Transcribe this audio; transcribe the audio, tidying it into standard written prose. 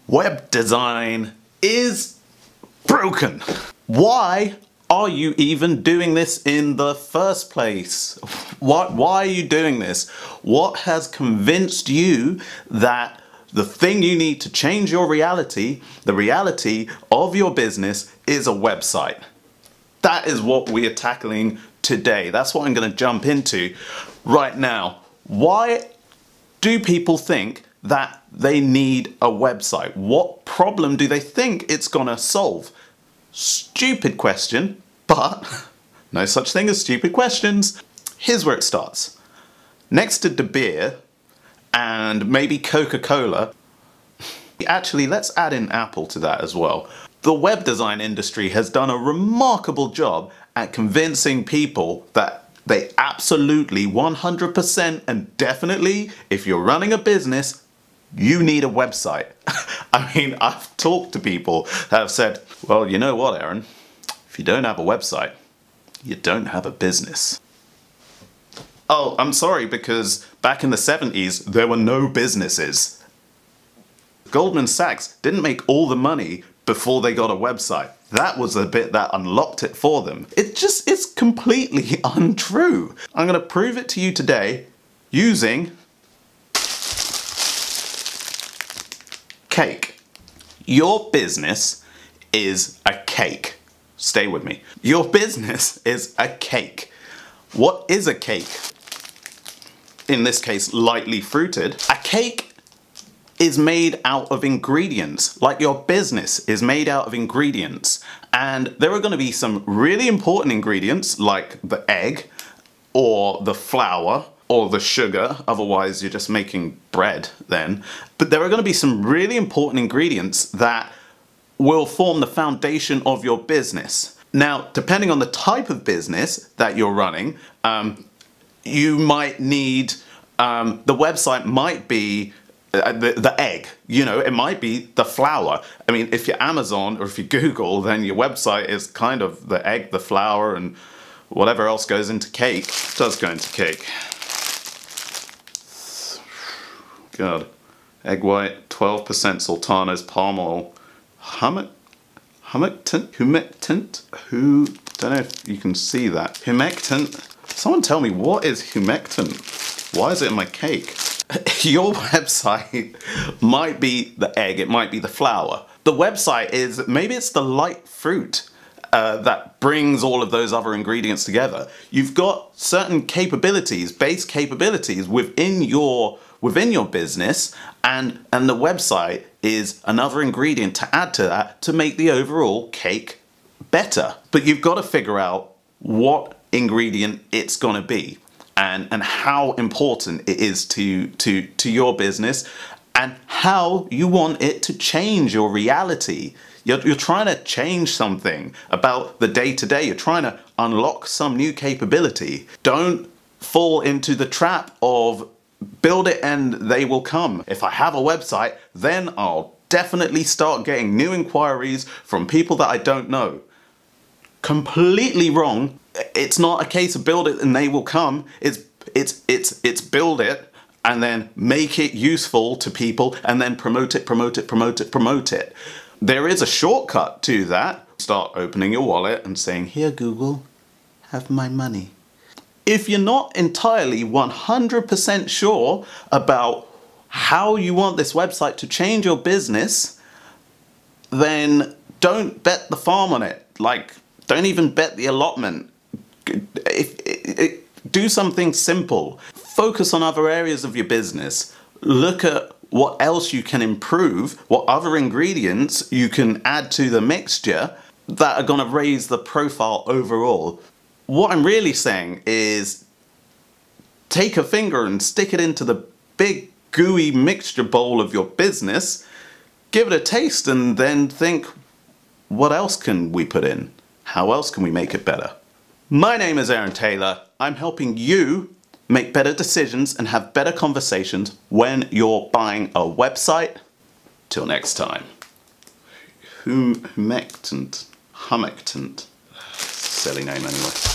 Web design is broken. Why are you even doing this in the first place? Why are you doing this? What has convinced you that the thing you need to change your reality, the reality of your business, is a website? That is what we are tackling today. That's what I'm going to jump into right now. Why do people think that they need a website? What problem do they think it's going to solve? Stupid question, but no such thing as stupid questions. Here's where it starts. Next to De Beer and maybe Coca-Cola, actually let's add in Apple to that as well. The web design industry has done a remarkable job at convincing people that they absolutely 100% and definitely, if you're running a business, you need a website. I mean, I've talked to people that have said, well, you know what, Aaron? If you don't have a website, you don't have a business. Oh, I'm sorry, because back in the 70s, there were no businesses. Goldman Sachs didn't make all the money before they got a website. That was the bit that unlocked it for them. It's completely untrue. I'm going to prove it to you today using cake. Your business is a cake. Stay with me. Your business is a cake. What is a cake? In this case, lightly fruited. A cake is made out of ingredients, like your business is made out of ingredients. And there are going to be some really important ingredients like the egg or the flour or the sugar, otherwise you're just making bread then. But there are going to be some really important ingredients that will form the foundation of your business. Now, depending on the type of business that you're running, you might need, the website might be the egg, you know, it might be the flour. I mean, if you're Amazon or if you Google, then your website is kind of the egg, the flour, and whatever else goes into cake. It does go into cake. God. Egg white, 12% sultanas, palm oil, humectant? Who, don't know if you can see that. Humectant. Someone tell me, what is humectant? Why is it in my cake? Your website might be the egg, it might be the flour. The website is, maybe it's the light fruit that brings all of those other ingredients together. You've got certain capabilities, base capabilities within your business, and the website is another ingredient to add to that to make the overall cake better. But you've got to figure out what ingredient it's going to be. And how important it is to your business and how you want it to change your reality. You're trying to change something about the day-to-day. You're trying to unlock some new capability. Don't fall into the trap of build it and they will come. If I have a website, then I'll definitely start getting new inquiries from people that I don't know. Completely wrong. It's not a case of build it and they will come. It's build it and then make it useful to people and then promote it. There is a shortcut to that. Start opening your wallet and saying, here Google, have my money. If you're not entirely 100% sure about how you want this website to change your business, then don't bet the farm on it. Like, don't even bet the allotment. Do something simple. Focus on other areas of your business. Look at what else you can improve, what other ingredients you can add to the mixture that are going to raise the profile overall. What I'm really saying is take a finger and stick it into the big gooey mixture bowl of your business, give it a taste, and then think, what else can we put in? How else can we make it better? My name is Aaron Taylor. I'm helping you make better decisions and have better conversations when you're buying a website. Till next time. Humectant. Silly name anyway.